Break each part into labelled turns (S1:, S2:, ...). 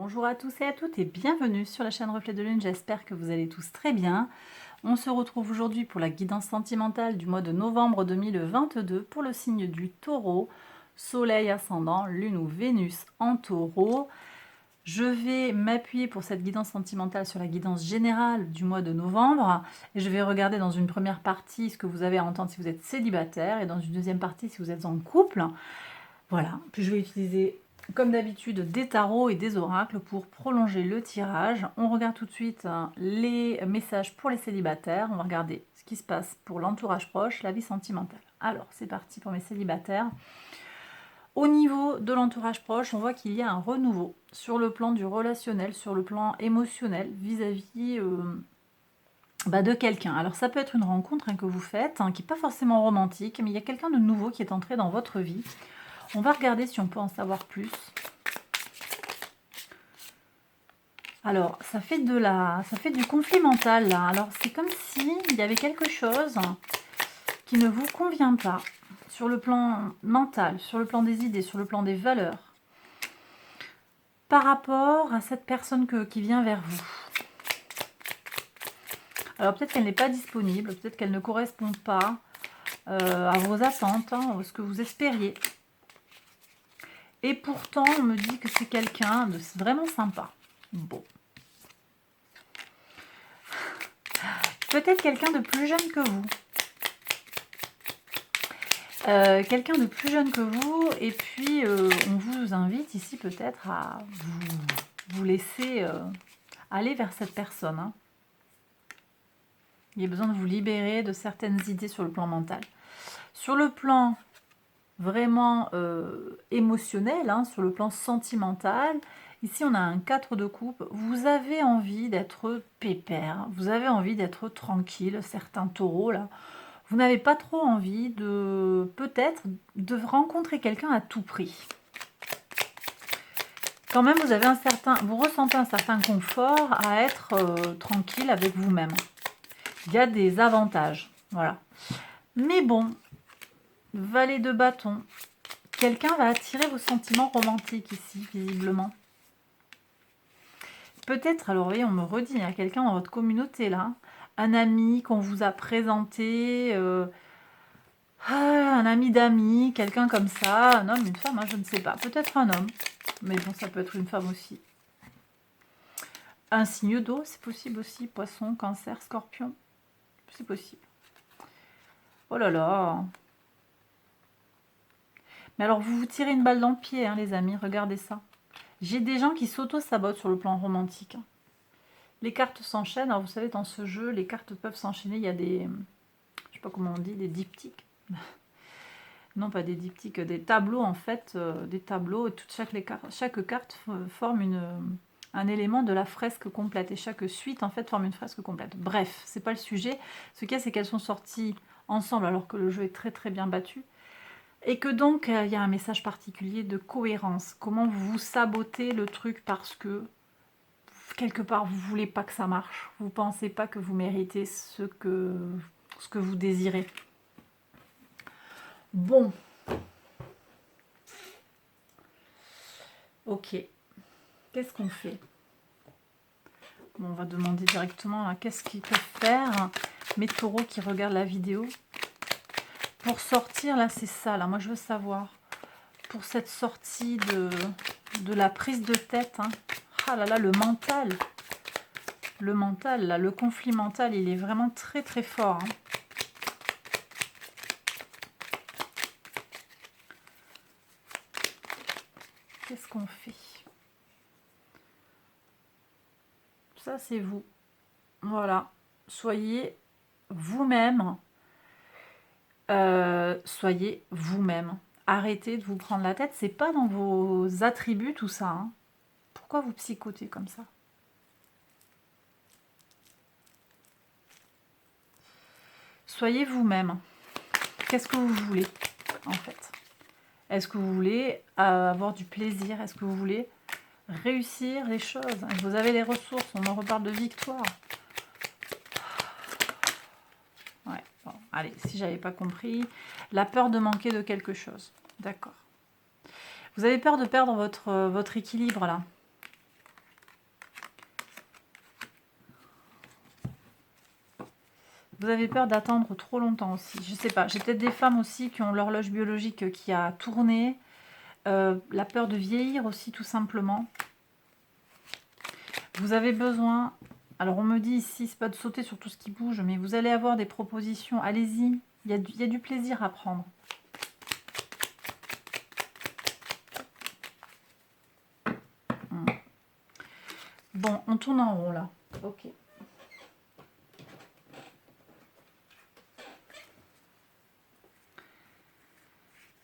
S1: Bonjour à tous et à toutes et bienvenue sur la chaîne Reflet de Lune, j'espère que vous allez tous très bien. On se retrouve aujourd'hui pour la guidance sentimentale du mois de novembre 2022 pour le signe du Taureau, Soleil ascendant, Lune ou Vénus en Taureau. Je vais m'appuyer pour cette guidance sentimentale sur la guidance générale du mois de novembre et je vais regarder dans une première partie ce que vous avez à entendre si vous êtes célibataire et dans une deuxième partie si vous êtes en couple. Voilà, puis je vais utiliser comme d'habitude des tarots et des oracles pour prolonger le tirage. On regarde tout de suite les messages pour les célibataires. On va regarder ce qui se passe pour l'entourage proche, la vie sentimentale. Alors, c'est parti pour mes célibataires. Au niveau de l'entourage proche, on voit qu'il y a un renouveau sur le plan du relationnel, sur le plan émotionnel, vis-à-vis de quelqu'un. Alors, ça peut être une rencontre que vous faites, qui n'est pas forcément romantique, mais il y a quelqu'un de nouveau qui est entré dans votre vie. On va regarder si on peut en savoir plus. Alors, ça fait du conflit mental là. Alors, c'est comme s'il y avait quelque chose qui ne vous convient pas sur le plan mental, sur le plan des idées, sur le plan des valeurs, par rapport à cette personne qui vient vers vous. Alors, peut-être qu'elle n'est pas disponible, peut-être qu'elle ne correspond pas à vos attentes, à ce que vous espériez. Et pourtant, on me dit que c'est quelqu'un de vraiment sympa. Bon. Peut-être quelqu'un de plus jeune que vous. Quelqu'un de plus jeune que vous. Et puis, on vous invite ici peut-être à vous laisser aller vers cette personne. Hein. Il y a besoin de vous libérer de certaines idées sur le plan mental. Sur le plan vraiment émotionnel, sur le plan sentimental, ici on a un 4 de coupe, vous avez envie d'être pépère, vous avez envie d'être tranquille, certains taureaux là, vous n'avez pas trop envie de peut-être de rencontrer quelqu'un à tout prix. Quand même vous ressentez un certain confort à être tranquille avec vous-même. Il y a des avantages, voilà. Mais bon, valet de bâton, quelqu'un va attirer vos sentiments romantiques ici, visiblement. Peut-être, alors vous voyez, on me redit, il y a quelqu'un dans votre communauté là, un ami qu'on vous a présenté, un ami d'amis, quelqu'un comme ça, un homme, une femme, je ne sais pas, peut-être un homme, mais bon, ça peut être une femme aussi. Un signe d'eau, c'est possible aussi, poisson, cancer, scorpion, c'est possible. Oh là là. Mais alors, vous vous tirez une balle dans le pied, les amis, regardez ça. J'ai des gens qui s'auto-sabotent sur le plan romantique. Les cartes s'enchaînent. Alors, vous savez, dans ce jeu, les cartes peuvent s'enchaîner. Il y a des, je sais pas comment on dit, des diptyques. Non, pas des diptyques, des tableaux, en fait. Des tableaux. Et chaque carte forme un élément de la fresque complète. Et chaque suite, en fait, forme une fresque complète. Bref, c'est pas le sujet. Ce qu'il y a, c'est qu'elles sont sorties ensemble alors que le jeu est très très bien battu. Et que donc, il y a un message particulier de cohérence. Comment vous sabotez le truc parce que, quelque part, vous voulez pas que ça marche. Vous pensez pas que vous méritez ce que vous désirez. Bon. Ok. Qu'est-ce qu'on fait? Bon, on va demander directement qu'est-ce qu'ils peuvent faire, mes taureaux qui regardent la vidéo. Pour sortir, là, c'est ça. Là, moi, je veux savoir. Pour cette sortie de la prise de tête. Ah là là, le mental. Le mental, là, le conflit mental, il est vraiment très très fort. Qu'est-ce qu'on fait? Ça, c'est vous. Voilà. Soyez vous-même. Soyez vous-même. Arrêtez de vous prendre la tête. C'est pas dans vos attributs tout ça. Pourquoi vous psychotez comme ça? Soyez vous-même. Qu'est-ce que vous voulez, en fait? Est-ce que vous voulez avoir du plaisir? Est-ce que vous voulez réussir les choses? Vous avez les ressources, on en reparle de victoire. Ouais, bon, allez, si j'avais pas compris. La peur de manquer de quelque chose. D'accord. Vous avez peur de perdre votre équilibre, là. Vous avez peur d'attendre trop longtemps aussi. Je sais pas. J'ai peut-être des femmes aussi qui ont l'horloge biologique qui a tourné. La peur de vieillir aussi, tout simplement. Vous avez besoin... Alors, on me dit ici, c'est pas de sauter sur tout ce qui bouge, mais vous allez avoir des propositions. Allez-y. Il y a du plaisir à prendre. Bon, on tourne en rond, là. Ok.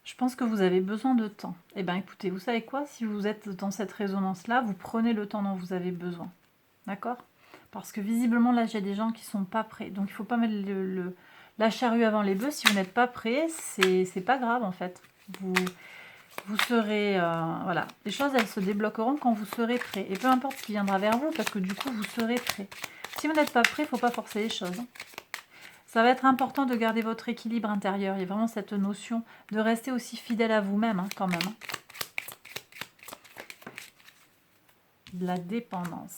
S1: Je pense que vous avez besoin de temps. Eh bien, écoutez, vous savez quoi? Si vous êtes dans cette résonance-là, vous prenez le temps dont vous avez besoin. D'accord? Parce que visiblement, là, j'ai des gens qui sont pas prêts. Donc, il ne faut pas mettre la charrue avant les bœufs. Si vous n'êtes pas prêt, c'est pas grave, en fait. Vous serez... voilà. Les choses, elles se débloqueront quand vous serez prêt. Et peu importe ce qui viendra vers vous, parce que du coup, vous serez prêt. Si vous n'êtes pas prêt, il ne faut pas forcer les choses. Ça va être important de garder votre équilibre intérieur. Il y a vraiment cette notion de rester aussi fidèle à vous-même, hein, quand même. De la dépendance.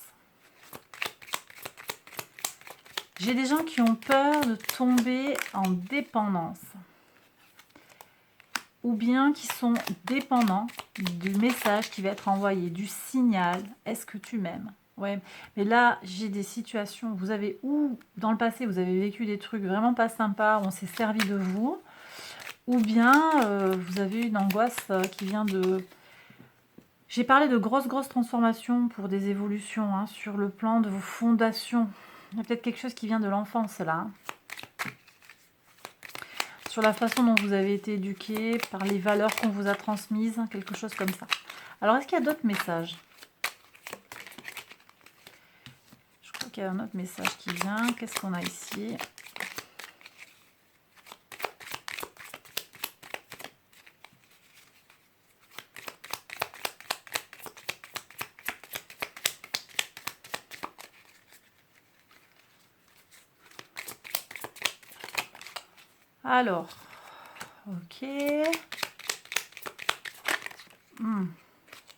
S1: J'ai des gens qui ont peur de tomber en dépendance. Ou bien qui sont dépendants du message qui va être envoyé, du signal. Est-ce que tu m'aimes? Ouais, mais là, j'ai des situations, vous avez, ou dans le passé, vous avez vécu des trucs vraiment pas sympas, où on s'est servi de vous, ou bien vous avez une angoisse qui vient de... J'ai parlé de grosses transformations pour des évolutions, hein, sur le plan de vos fondations. Il y a peut-être quelque chose qui vient de l'enfance, là. Sur la façon dont vous avez été éduqué, par les valeurs qu'on vous a transmises, quelque chose comme ça. Alors, est-ce qu'il y a d'autres messages ? Il y a un autre message qui vient. Qu'est-ce qu'on a ici? Alors, ok.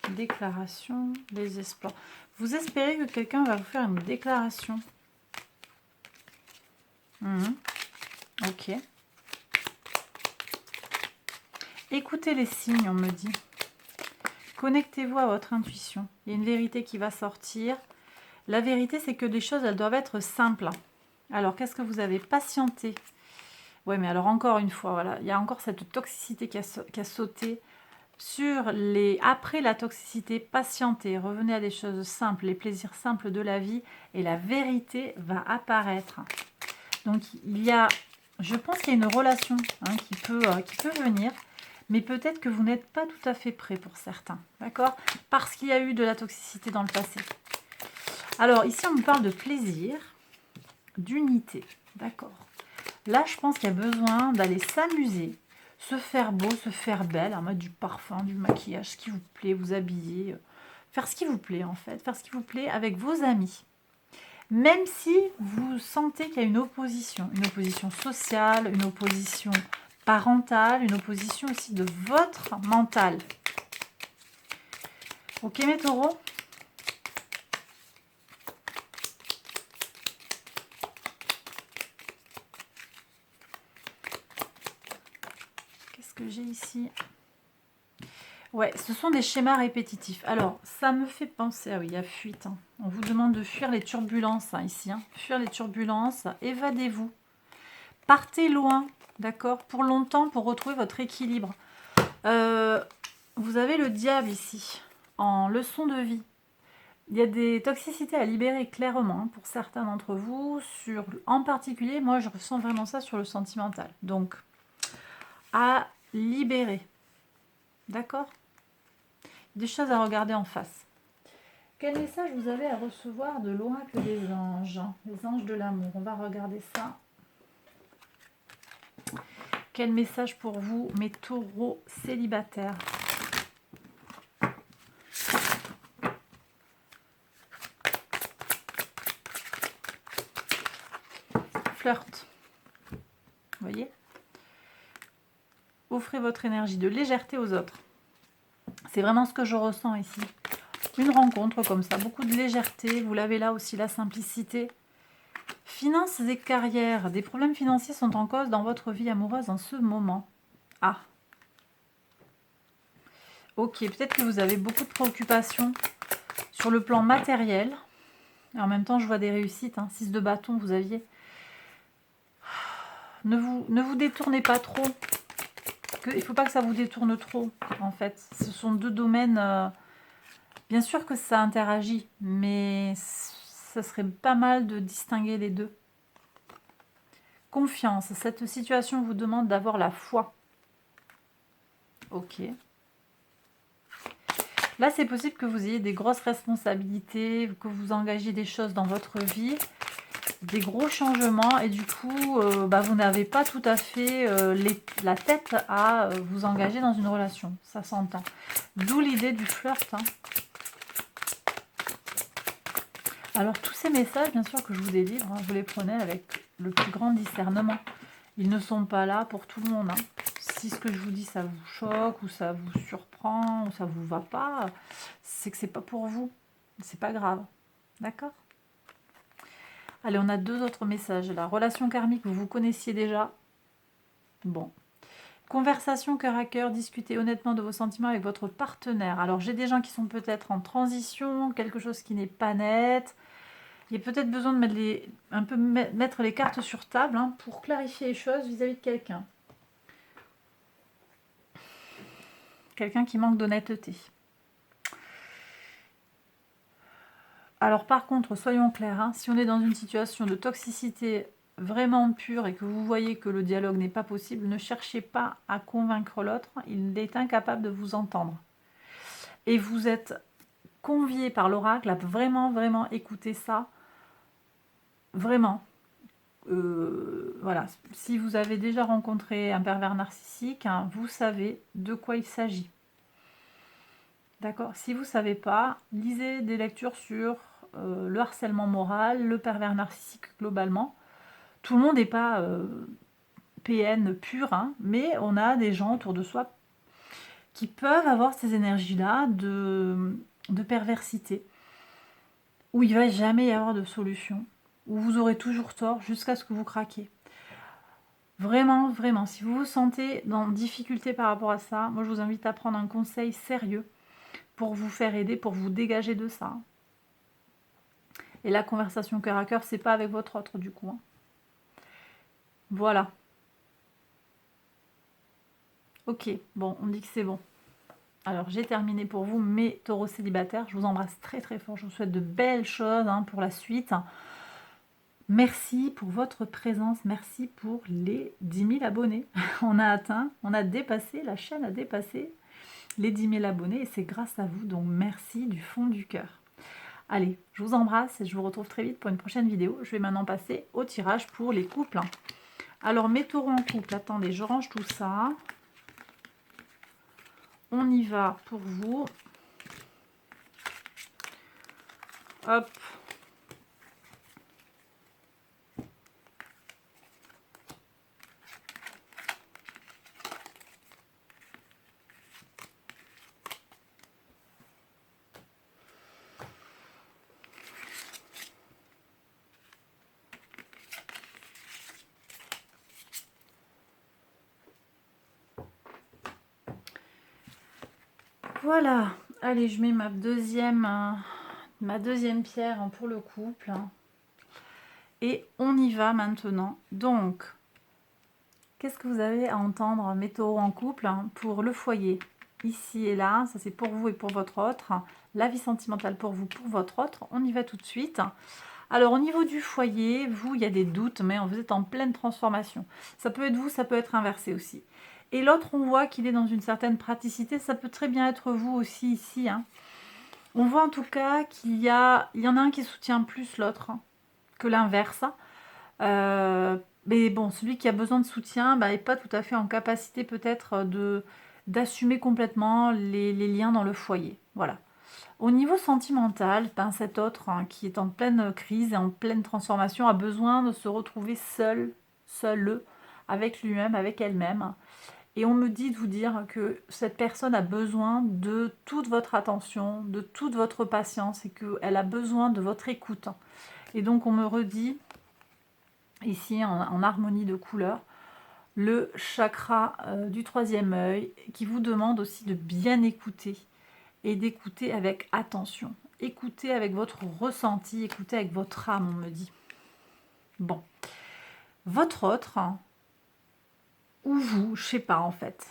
S1: Déclaration, les espoirs. Vous espérez que quelqu'un va vous faire une déclaration. Ok. Écoutez les signes, on me dit. Connectez-vous à votre intuition. Il y a une vérité qui va sortir. La vérité, c'est que les choses, elles doivent être simples. Alors, qu'est-ce que vous avez patienté? Ouais, mais alors encore une fois, voilà, il y a encore cette toxicité qui a sauté. Sur les... Après la toxicité, patientez, revenez à des choses simples, les plaisirs simples de la vie, et la vérité va apparaître. Donc, il y a... Je pense qu'il y a une relation, hein, qui peut venir, mais peut-être que vous n'êtes pas tout à fait prêt pour certains, d'accord? Parce qu'il y a eu de la toxicité dans le passé. Alors, ici, on me parle de plaisir, d'unité, d'accord? Là, je pense qu'il y a besoin d'aller s'amuser, se faire beau, se faire belle, en mode du parfum, du maquillage, ce qui vous plaît, vous habiller, faire ce qui vous plaît en fait, faire ce qui vous plaît avec vos amis. Même si vous sentez qu'il y a une opposition sociale, une opposition parentale, une opposition aussi de votre mental. Ok mes taureaux ? Qu'est-ce que j'ai ici ? Ouais, ce sont des schémas répétitifs. Alors, ça me fait penser... Ah oui, il y a fuite. Hein. On vous demande de fuir les turbulences, hein, ici. Hein. Fuir les turbulences. Évadez-vous. Partez loin, d'accord? Pour longtemps, pour retrouver votre équilibre. Vous avez le diable ici, en leçon de vie. Il y a des toxicités à libérer clairement, hein, pour certains d'entre vous. En particulier, moi, je ressens vraiment ça sur le sentimental. Donc, à libérer. D'accord? Des choses à regarder en face. Quel message vous avez à recevoir de loin que des anges? Les anges de l'amour. On va regarder ça. Quel message pour vous, mes taureaux célibataires? Flirt. Vous voyez? Offrez votre énergie de légèreté aux autres. C'est vraiment ce que je ressens ici. Une rencontre comme ça, beaucoup de légèreté. Vous l'avez là aussi, la simplicité. Finances et carrière. Des problèmes financiers sont en cause dans votre vie amoureuse en ce moment. Ah. Ok, peut-être que vous avez beaucoup de préoccupations sur le plan matériel. Et en même temps, je vois des réussites. 6 de bâton, vous aviez. Ne vous détournez pas trop. Il ne faut pas que ça vous détourne trop, en fait. Ce sont deux domaines... bien sûr que ça interagit, mais ça serait pas mal de distinguer les deux. Confiance. Cette situation vous demande d'avoir la foi. Ok. Là, c'est possible que vous ayez des grosses responsabilités, que vous engagiez des choses dans votre vie, des gros changements, et du coup, vous n'avez pas tout à fait la tête à vous engager dans une relation. Ça s'entend. D'où l'idée du flirt. Alors, tous ces messages, bien sûr, que je vous délivre, vous les prenez avec le plus grand discernement. Ils ne sont pas là pour tout le monde. Si ce que je vous dis, ça vous choque, ou ça vous surprend, ou ça vous va pas, c'est que c'est pas pour vous. C'est pas grave. D'accord? Allez, on a 2 autres messages. La relation karmique, vous vous connaissiez déjà. Bon. Conversation cœur à cœur, discutez honnêtement de vos sentiments avec votre partenaire. Alors, j'ai des gens qui sont peut-être en transition, quelque chose qui n'est pas net. Il y a peut-être besoin de mettre les cartes sur table pour clarifier les choses vis-à-vis de quelqu'un. Quelqu'un qui manque d'honnêteté. Alors par contre, soyons clairs, si on est dans une situation de toxicité vraiment pure et que vous voyez que le dialogue n'est pas possible, ne cherchez pas à convaincre l'autre, il est incapable de vous entendre. Et vous êtes convié par l'oracle à vraiment, vraiment écouter ça. Vraiment. Voilà. Si vous avez déjà rencontré un pervers narcissique, vous savez de quoi il s'agit. D'accord? Si vous ne savez pas, lisez des lectures sur le harcèlement moral, le pervers narcissique globalement. Tout le monde n'est pas PN pur, mais on a des gens autour de soi qui peuvent avoir ces énergies-là de perversité, où il ne va jamais y avoir de solution, où vous aurez toujours tort jusqu'à ce que vous craquiez. Vraiment, vraiment, si vous vous sentez en difficulté par rapport à ça, moi je vous invite à prendre un conseil sérieux pour vous faire aider, pour vous dégager de ça. Et la conversation cœur à cœur, c'est pas avec votre autre du coup. Voilà. Ok, bon, on dit que c'est bon. Alors j'ai terminé pour vous, mes taureaux célibataires. Je vous embrasse très très fort. Je vous souhaite de belles choses pour la suite. Merci pour votre présence. Merci pour les 10 000 abonnés. On a dépassé, la chaîne a dépassé les 10 000 abonnés et c'est grâce à vous. Donc merci du fond du cœur. Allez, je vous embrasse et je vous retrouve très vite pour une prochaine vidéo. Je vais maintenant passer au tirage pour les couples. Alors mes taureaux en couple, attendez, je range tout ça. On y va pour vous. Hop. Voilà. Allez, je mets ma deuxième pierre pour le couple. Et on y va maintenant. Donc, qu'est-ce que vous avez à entendre, mes taureaux en couple, pour le foyer? Ici et là, ça c'est pour vous et pour votre autre. La vie sentimentale pour vous, pour votre autre. On y va tout de suite. Alors, au niveau du foyer, vous, il y a des doutes, mais vous êtes en pleine transformation. Ça peut être vous, ça peut être inversé aussi. Et l'autre, on voit qu'il est dans une certaine praticité. Ça peut très bien être vous aussi ici. On voit en tout cas qu'il y en a un qui soutient plus l'autre que l'inverse. Mais bon, celui qui a besoin de soutien n'est pas tout à fait en capacité peut-être d'assumer complètement les liens dans le foyer. Voilà. Au niveau sentimental, cet autre qui est en pleine crise et en pleine transformation a besoin de se retrouver seul, avec lui-même, avec elle-même. Et on me dit de vous dire que cette personne a besoin de toute votre attention, de toute votre patience et qu'elle a besoin de votre écoute. Et donc on me redit ici en harmonie de couleurs, le chakra du troisième œil qui vous demande aussi de bien écouter et d'écouter avec attention. Écoutez avec votre ressenti, écoutez avec votre âme, on me dit. Bon, votre autre, ou vous, je sais pas en fait.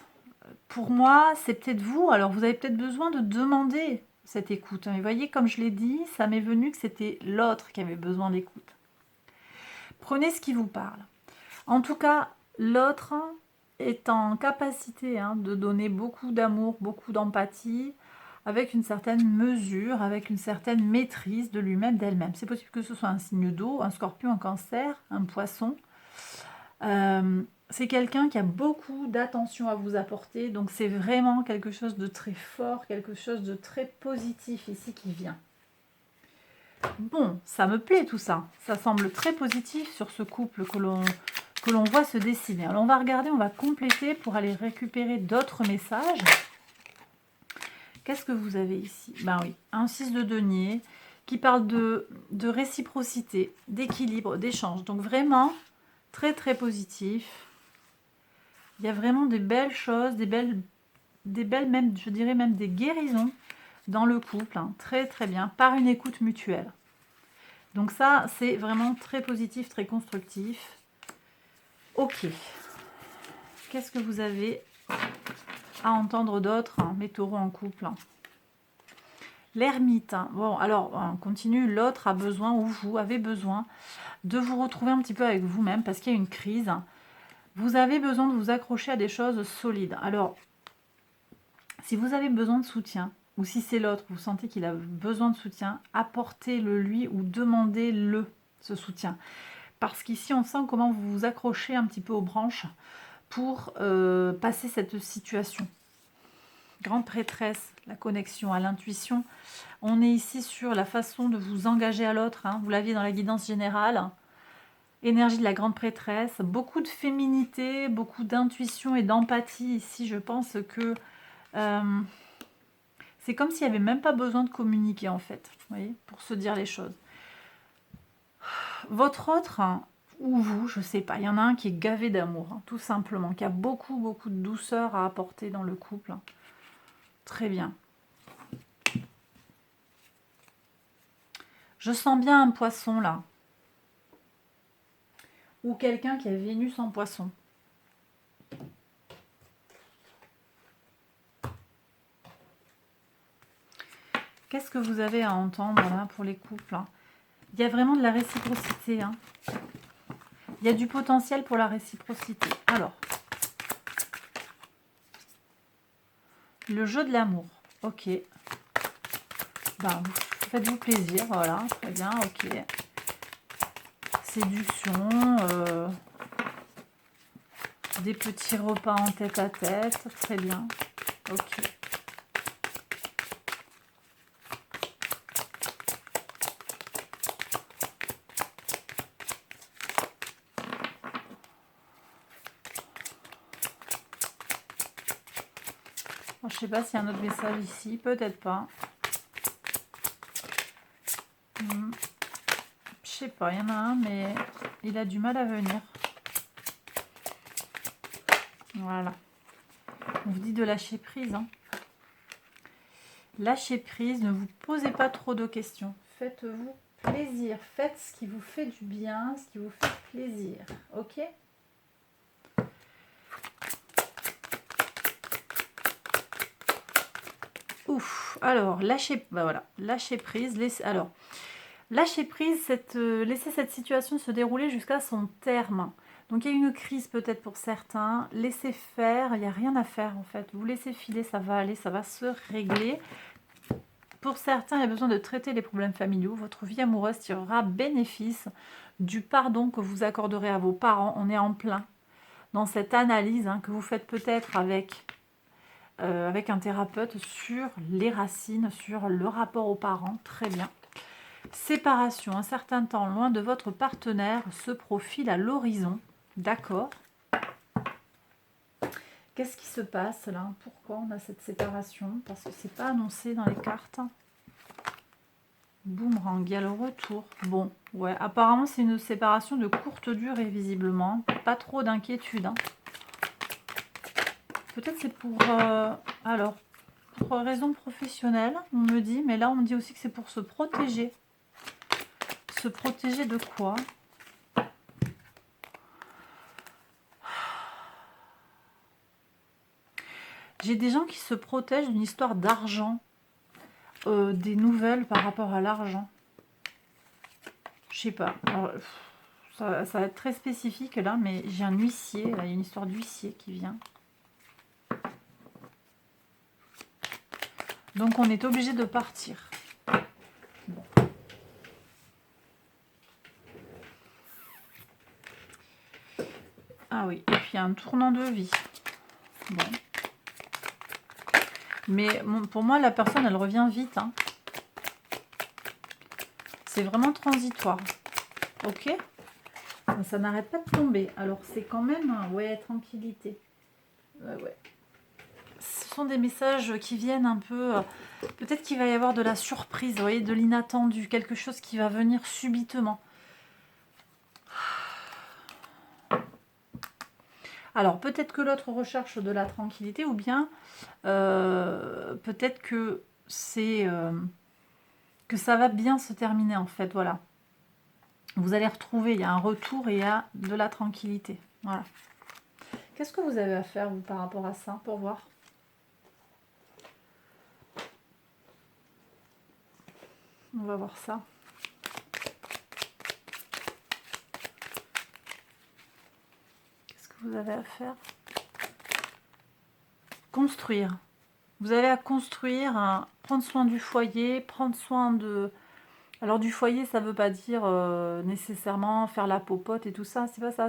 S1: Pour moi, c'est peut-être vous, alors vous avez peut-être besoin de demander cette écoute. Et voyez, comme je l'ai dit, ça m'est venu que c'était l'autre qui avait besoin d'écoute. Prenez ce qui vous parle. En tout cas, l'autre est en capacité de donner beaucoup d'amour, beaucoup d'empathie, avec une certaine mesure, avec une certaine maîtrise de lui-même, d'elle-même. C'est possible que ce soit un signe d'eau, un scorpion, un cancer, un poisson. C'est quelqu'un qui a beaucoup d'attention à vous apporter, donc c'est vraiment quelque chose de très fort, quelque chose de très positif ici qui vient. Bon, ça me plaît tout ça. Ça semble très positif sur ce couple que l'on voit se dessiner. Alors on va regarder, on va compléter pour aller récupérer d'autres messages. Qu'est-ce que vous avez ici? Ben oui, un 6 de denier qui parle de réciprocité, d'équilibre, d'échange. Donc vraiment très très positif. Il y a vraiment des belles choses, des belles même, je dirais même des guérisons dans le couple. Très très bien, par une écoute mutuelle. Donc ça, c'est vraiment très positif, très constructif. Ok. Qu'est-ce que vous avez à entendre d'autre, mes taureaux en couple? L'ermite. Bon, alors, on continue. L'autre a besoin, ou vous avez besoin, de vous retrouver un petit peu avec vous-même parce qu'il y a une crise. Vous avez besoin de vous accrocher à des choses solides. Alors, si vous avez besoin de soutien, ou si c'est l'autre, vous sentez qu'il a besoin de soutien, apportez-le lui ou demandez-le ce soutien. Parce qu'ici, on sent comment vous vous accrochez un petit peu aux branches pour passer cette situation. Grande prêtresse, la connexion à l'intuition. On est ici sur la façon de vous engager à l'autre. Vous l'aviez dans la guidance générale. Énergie de la grande prêtresse. Beaucoup de féminité, beaucoup d'intuition et d'empathie. Ici, je pense que c'est comme s'il n'y avait même pas besoin de communiquer, en fait. Vous voyez, pour se dire les choses. Votre autre, ou vous, je sais pas, il y en a un qui est gavé d'amour, tout simplement, qui a beaucoup, beaucoup de douceur à apporter dans le couple. Très bien. Je sens bien un poisson, là. Ou quelqu'un qui a Vénus en poisson. Qu'est-ce que vous avez à entendre, là, pour les couples? Il y a vraiment de la réciprocité. Il y a du potentiel pour la réciprocité. Alors, le jeu de l'amour. Ok. Ben, faites-vous plaisir, voilà, très bien, ok. Séduction, des petits repas en tête-à-tête, très bien, ok. Bon, je sais pas s'il y a un autre message ici, peut-être pas. Je sais pas, il y en a un, mais il a du mal à venir. Voilà. On vous dit de lâcher prise. Lâchez prise, ne vous posez pas trop de questions. Faites-vous plaisir. Faites ce qui vous fait du bien, ce qui vous fait plaisir. Ok ? Ouf. Alors, lâchez, bah voilà, lâchez prise. Lâchez prise, laissez cette situation se dérouler jusqu'à son terme. Donc il y a une crise peut-être pour certains. Laissez faire, il n'y a rien à faire en fait. Vous laissez filer, ça va aller, ça va se régler. Pour certains, il y a besoin de traiter les problèmes familiaux. Votre vie amoureuse tirera bénéfice du pardon que vous accorderez à vos parents. On est en plein dans cette analyse que vous faites peut-être avec un thérapeute sur les racines, sur le rapport aux parents. Très bien. Séparation, un certain temps loin de votre partenaire se profile à l'horizon. D'accord. Qu'est-ce qui se passe là? Pourquoi on a cette séparation? Parce que c'est pas annoncé dans les cartes. Boomerang, il y a le retour. Bon, ouais, apparemment c'est une séparation de courte durée visiblement. Pas trop d'inquiétude. Hein. Peut-être c'est pour... alors, pour raison professionnelle, on me dit. Mais là, on me dit aussi que c'est pour se protéger. Se protéger de quoi? J'ai des gens qui se protègent d'une histoire d'argent. Des nouvelles par rapport à l'argent. Je sais pas. Alors, ça va être très spécifique là, mais j'ai un huissier. Là, il y a une histoire d'huissier qui vient. Donc on est obligé de partir. Bon. Ah oui, et puis il y a un tournant de vie. Bon. Mais pour moi, la personne, elle revient vite. Hein. C'est vraiment transitoire. Ok? Ça n'arrête pas de tomber. Alors, c'est quand même... Ouais, tranquillité. Ouais. Ce sont des messages qui viennent un peu... peut-être qu'il va y avoir de la surprise, vous voyez, de l'inattendu. Quelque chose qui va venir subitement. Alors, peut-être que l'autre recherche de la tranquillité ou bien peut-être que c'est... que ça va bien se terminer en fait, voilà. Vous allez retrouver, il y a un retour et il y a de la tranquillité. Voilà. Qu'est-ce que vous avez à faire, vous, par rapport à ça, pour voir? On va voir ça. Qu'est-ce que vous avez à faire? Construire. Vous avez à construire, prendre soin du foyer, prendre soin de... Alors du foyer, ça ne veut pas dire nécessairement faire la popote et tout ça, c'est pas ça,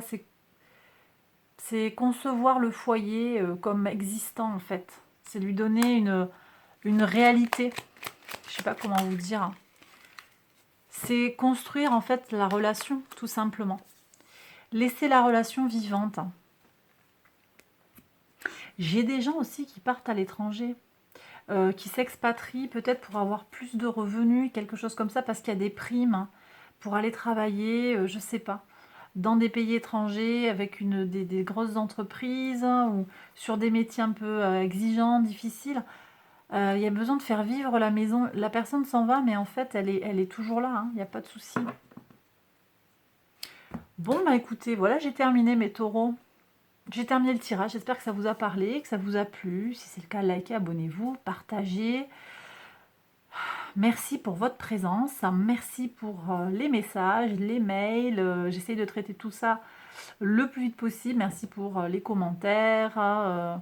S1: c'est concevoir le foyer comme existant en fait. C'est lui donner une réalité. Je sais pas comment vous dire. Hein. C'est construire en fait la relation, tout simplement. Laisser la relation vivante. J'ai des gens aussi qui partent à l'étranger, qui s'expatrient peut-être pour avoir plus de revenus, quelque chose comme ça, parce qu'il y a des primes hein, pour aller travailler, je sais pas, dans des pays étrangers avec des grosses entreprises hein, ou sur des métiers un peu exigeants, difficiles. Il y a besoin de faire vivre la maison. La personne s'en va, mais en fait, elle est toujours là. Il n'y a pas de souci. Bon, bah écoutez, voilà, j'ai terminé mes taureaux. J'ai terminé le tirage. J'espère que ça vous a parlé, que ça vous a plu. Si c'est le cas, likez, abonnez-vous, partagez. Merci pour votre présence. Merci pour les messages, les mails. J'essaye de traiter tout ça le plus vite possible. Merci pour les commentaires.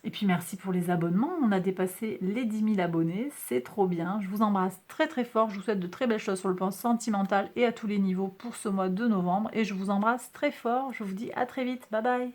S1: Et puis merci pour les abonnements, on a dépassé les 10 000 abonnés, c'est trop bien. Je vous embrasse très très fort, je vous souhaite de très belles choses sur le plan sentimental et à tous les niveaux pour ce mois de novembre. Et je vous embrasse très fort, je vous dis à très vite, bye bye.